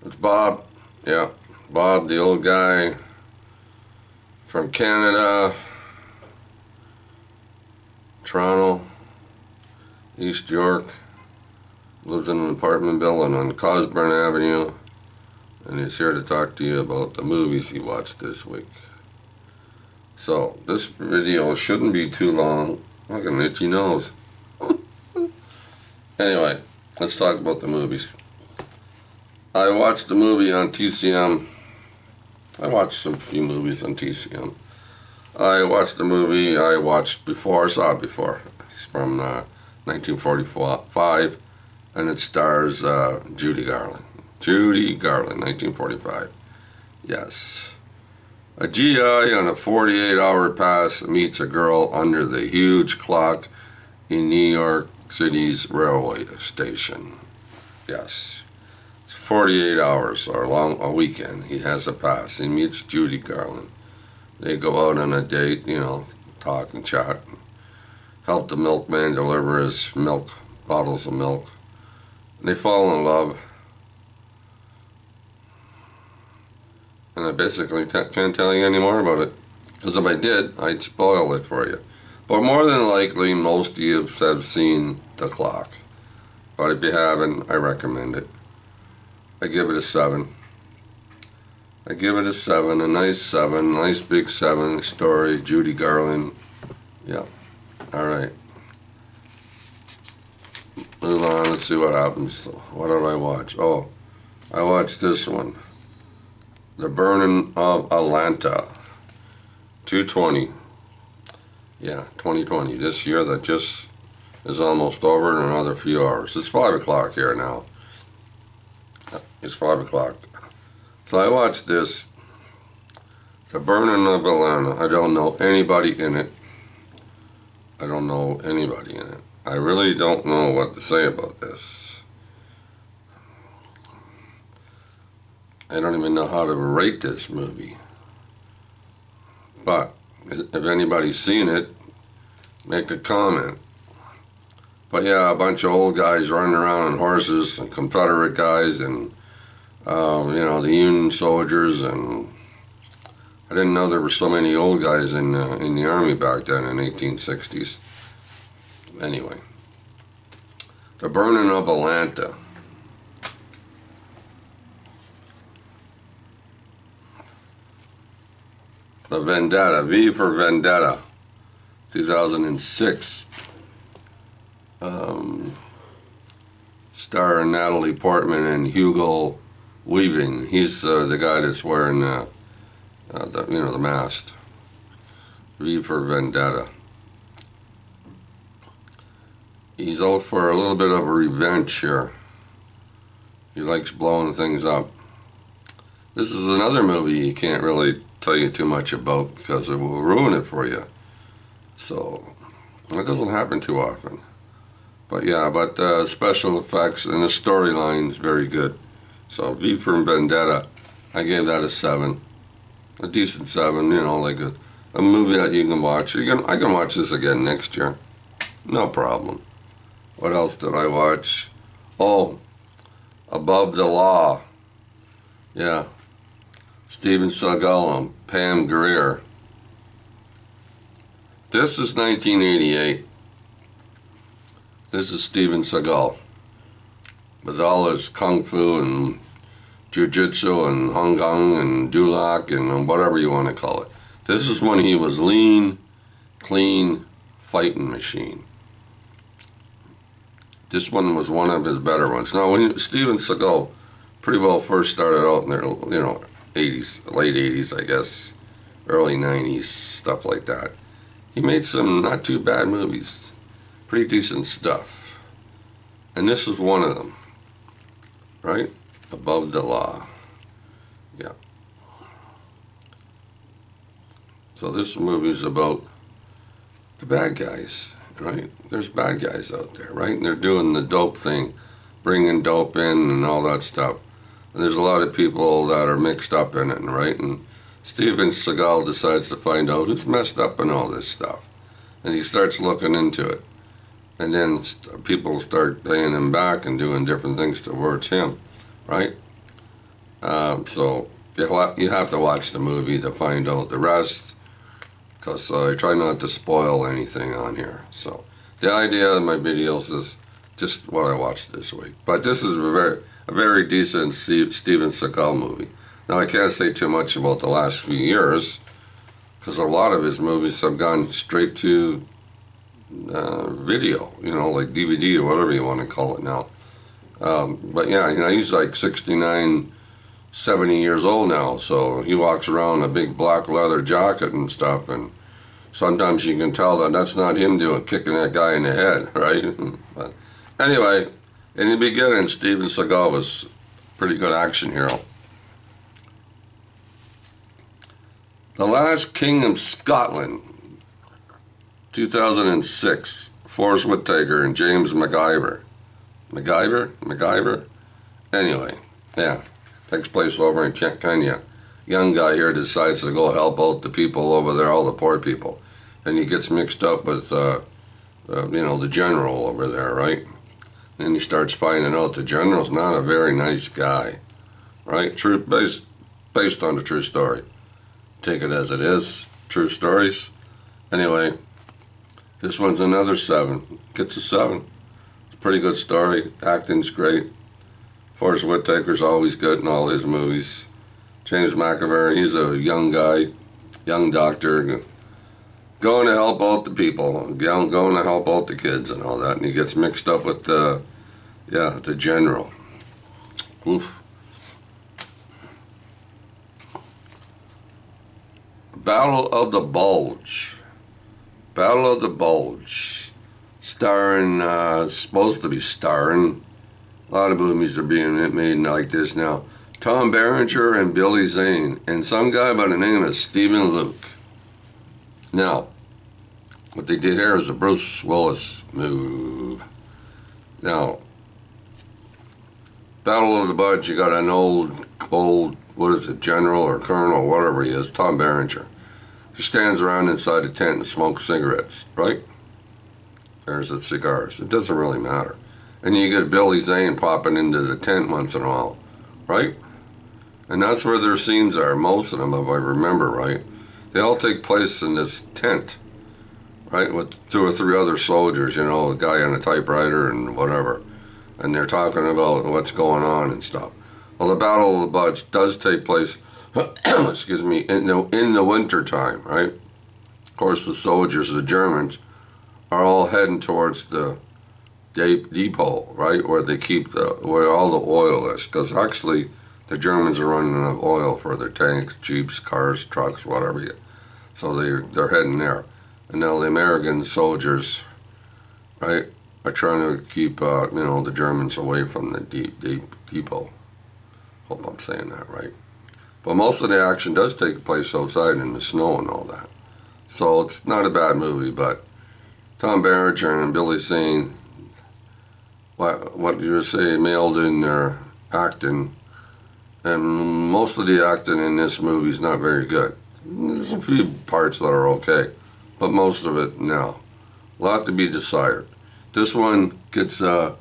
It's Bob. Yeah, Bob, the old guy from Canada, Toronto, East York. Lives in an apartment building on Cosburn Avenue, and he's here to talk to you about the movies he watched this week. So, this video shouldn't be too long. Look at an itchy nose. Anyway, let's talk about the movies. I watched the movie on TCM. I watched some few movies on TCM. I watched the movie I saw it before. It's from 1945, and it stars Judy Garland. Judy Garland, 1945. Yes. A GI on a 48-hour pass meets a girl under the huge clock in New York City's railway station. Yes. 48 hours or a weekend. He has a pass. He meets Judy Garland. They go out on a date, talk and chat. Help the milkman deliver his bottles of milk. And they fall in love. And I basically can't tell you any more about it. Because if I did, I'd spoil it for you. But more than likely, most of you have seen The Clock. But if you haven't, I recommend it. I give it a 7. I give it a 7, a nice 7, nice big 7 story, Judy Garland. Yeah. Alright. Move on, let's see what happens. What did I watch? Oh, I watched this one. The Burning of Atlanta. 2/20. Yeah, 2020. This year that just is almost over in another few hours. It's 5 o'clock here now. It's 5 o'clock. So I watched this. The Burning of Atlanta. I don't know anybody in it. I don't know anybody in it. I really don't know what to say about this. I don't even know how to rate this movie. But if anybody's seen it, make a comment. But yeah, a bunch of old guys running around on horses, and Confederate guys, and the Union soldiers, and I didn't know there were so many old guys in the army back then in the 1860s. Anyway, The Burning of Atlanta. The Vendetta, V for Vendetta, 2006. Starring Natalie Portman and Hugo Weaving. He's the guy that's wearing the mask. V for Vendetta. He's out for a little bit of a revenge here. He likes blowing things up. This is another movie you can't really tell you too much about because it will ruin it for you. So, that doesn't happen too often. But yeah, special effects and the storyline is very good. So V for Vendetta, I gave that a 7. A decent 7, like a movie that you can watch. I can watch this again next year. No problem. What else did I watch? Oh, Above the Law. Yeah. Steven Seagal and Pam Grier. This is 1988. This is Steven Seagal. With all his kung fu and jiu-jitsu and hong kong and dulak and whatever you want to call it. This is when he was lean, clean, fighting machine. This one was one of his better ones. Now, when Steven Seagal pretty well first started out in their, 80s, late 80s, I guess, early 90s, stuff like that. He made some not too bad movies. Pretty decent stuff. And this is one of them. Right? Above the Law. Yeah. So this movie's about the bad guys, right? There's bad guys out there, right? And they're doing the dope thing, bringing dope in and all that stuff. And there's a lot of people that are mixed up in it, right? And Steven Seagal decides to find out who's messed up in all this stuff. And he starts looking into it. And then people start paying him back and doing different things towards him, right? So you have to watch the movie to find out the rest, because I try not to spoil anything on here. So the idea of my videos is just what I watched this week. But this is a very decent Steven Seagal movie. Now, I can't say too much about the last few years, because a lot of his movies have gone straight to video, like DVD or whatever you want to call it now. But yeah, he's like 69, 70 years old now, so he walks around in a big black leather jacket and stuff, and sometimes you can tell that that's not him kicking that guy in the head, right? But anyway, in the beginning, Steven Seagal was a pretty good action hero. The Last King of Scotland, 2006, Forrest Whitaker and James MacGyver. MacGyver? Anyway, yeah, takes place over in Kenya. Young guy here decides to go help out the people over there, all the poor people. And he gets mixed up with, the general over there, right? And he starts finding out the general's not a very nice guy, right? Based on a true story. Take it as it is, true stories. Anyway, this one's another 7. Gets a 7. It's a pretty good story. Acting's great. Forrest Whitaker's always good in all his movies. James McAvoy, he's a young guy, young doctor, going to help out the people, going to help out the kids and all that. And he gets mixed up with the general. Oof. Battle of the Bulge. Battle of the Bulge. Supposed to be starring. A lot of movies are being made like this now. Tom Berenger and Billy Zane, and some guy by the name of Stephen Luke. Now, what they did here is a Bruce Willis move. Now, Battle of the Bulge, you got an old, general or colonel, whatever he is, Tom Berenger. He stands around inside the tent and smokes cigarettes, right? There's the cigars. It doesn't really matter. And you get Billy Zane popping into the tent once in a while, right? And that's where their scenes are, most of them, if I remember right. They all take place in this tent, right, with 2 or 3 other soldiers, a guy on a typewriter and whatever. And they're talking about what's going on and stuff. Well, the Battle of the Bulge does take place, excuse me, in the winter time, right? Of course, the soldiers, the Germans, are all heading towards the depot, right, where they keep where all the oil is, because actually the Germans are running out of oil for their tanks, jeeps, cars, trucks, whatever. So they're heading there, and now the American soldiers, right, are trying to keep the Germans away from the depot. Hope I'm saying that right. But most of the action does take place outside in the snow and all that. So it's not a bad movie, but Tom Berenger and Billy Zane, what you say, nailed in their acting, and most of the acting in this movie is not very good. There's a few parts that are okay, but most of it, no. A lot to be desired. This one gets a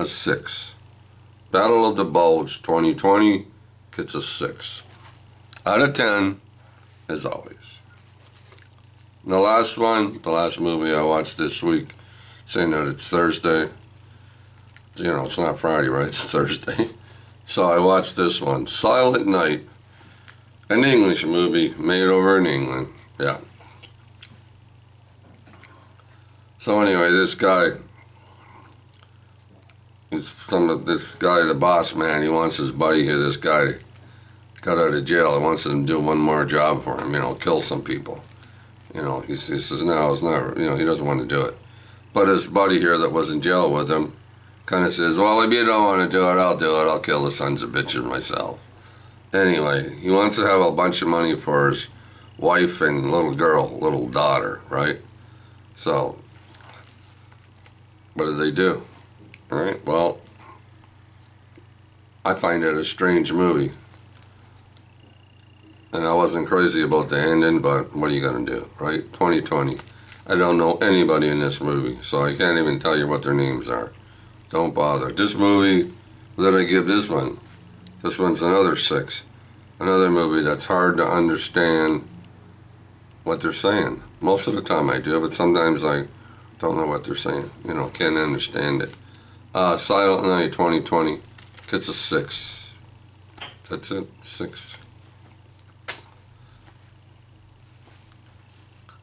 6. Battle of the Bulge 2020 gets a 6. Out of 10, as always. And the last movie I watched this week, saying that it's Thursday. It's not Friday, right? It's Thursday. So I watched this one, Silent Night, an English movie made over in England. Yeah. So anyway, this guy, the boss man, he wants his buddy here, this guy got out of jail. He wants him to do one more job for him, kill some people. He says, no, it's not, he doesn't want to do it. But his buddy here that was in jail with him kind of says, well, if you don't want to do it, I'll do it. I'll kill the sons of bitches myself. Anyway, he wants to have a bunch of money for his wife and little daughter, right? So, what do? All right, well, I find it a strange movie. And I wasn't crazy about the ending, but what are you going to do, right? 2020. I don't know anybody in this movie, so I can't even tell you what their names are. Don't bother. This movie, what did I give this one? This one's another 6. Another movie that's hard to understand what they're saying. Most of the time I do, but sometimes I don't know what they're saying. You know, can't understand it. Silent Night 2020 gets a 6. That's it, 6.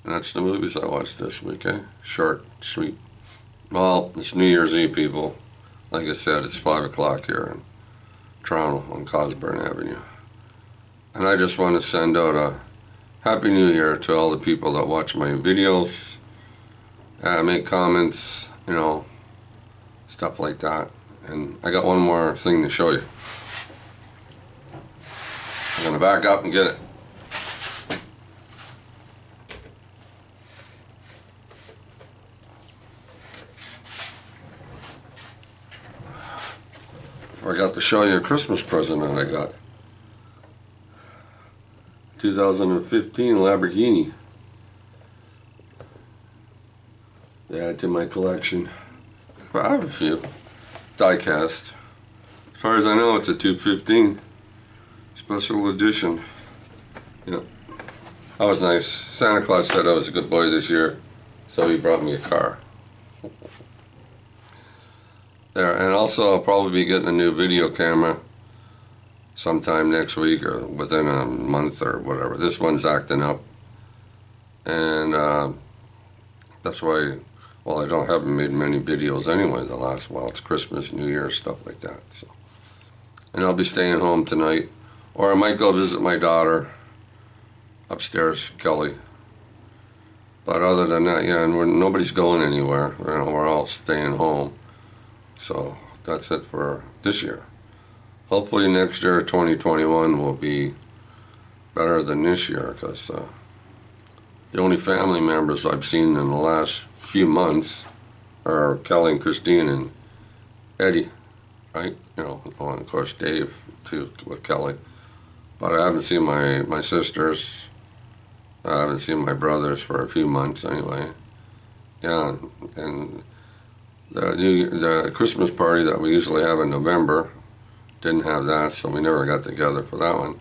And that's the movies I watched this week, eh? Short, sweet. Well, it's New Year's Eve, people. Like I said, it's 5 o'clock here in Toronto on Cosburn Avenue. And I just want to send out a Happy New Year to all the people that watch my videos, make comments, you know, stuff like that. And I got one more thing to show you. I'm going to back up and get it. I forgot to show you a Christmas present that I got. 2015 Lamborghini. To add to my collection. I have a few. Die-cast. As far as I know, it's a 215 special edition. Yeah, that was nice. Santa Claus said I was a good boy this year, so he brought me a car. There, and also I'll probably be getting a new video camera sometime next week or within a month or whatever. This one's acting up, and that's why, well, I haven't made many videos anyway the last while. It's Christmas, New Year, stuff like that. So, and I'll be staying home tonight, or I might go visit my daughter upstairs, Kelly. But other than that, yeah, and nobody's going anywhere. You know, we're all staying home. So that's it for this year. Hopefully next year, 2021, will be better than this year, because the only family members I've seen in the last few months are Kelly and Christine and Eddie, right? You know, and of course Dave too with Kelly. But I haven't seen my sisters. I haven't seen my brothers for a few months anyway. Yeah, and the Christmas party that we usually have in November, didn't have that, so we never got together for that one.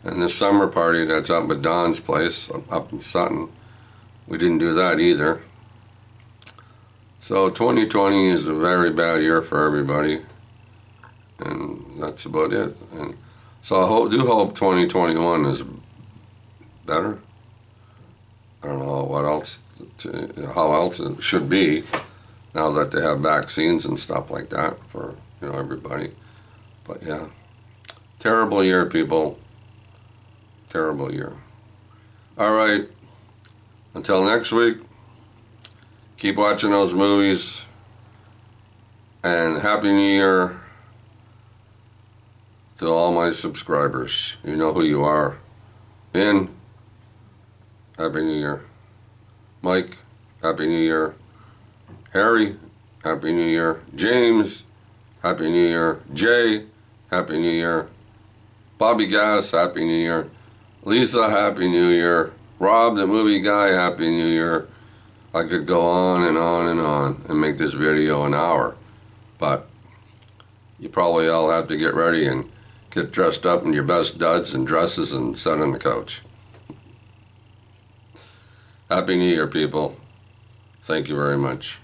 And this summer party that's up at Don's place, up in Sutton, we didn't do that either. So 2020 is a very bad year for everybody, and that's about it. And so I do hope 2021 is better. I don't know what else, how else it should be, now that they have vaccines and stuff like that for, you know, everybody. But yeah, terrible year, people. Terrible year. All right, until next week, keep watching those movies, and Happy New Year to all my subscribers. You know who you are. Ben, Happy New Year. Mike, Happy New Year. Harry, Happy New Year. James, Happy New Year. Jay, Happy New Year. Bobby Gass, Happy New Year. Lisa, Happy New Year. Rob, the movie guy, Happy New Year. I could go on and on and on and make this video an hour, but you probably all have to get ready and get dressed up in your best duds and dresses and sit on the couch. Happy New Year, people. Thank you very much.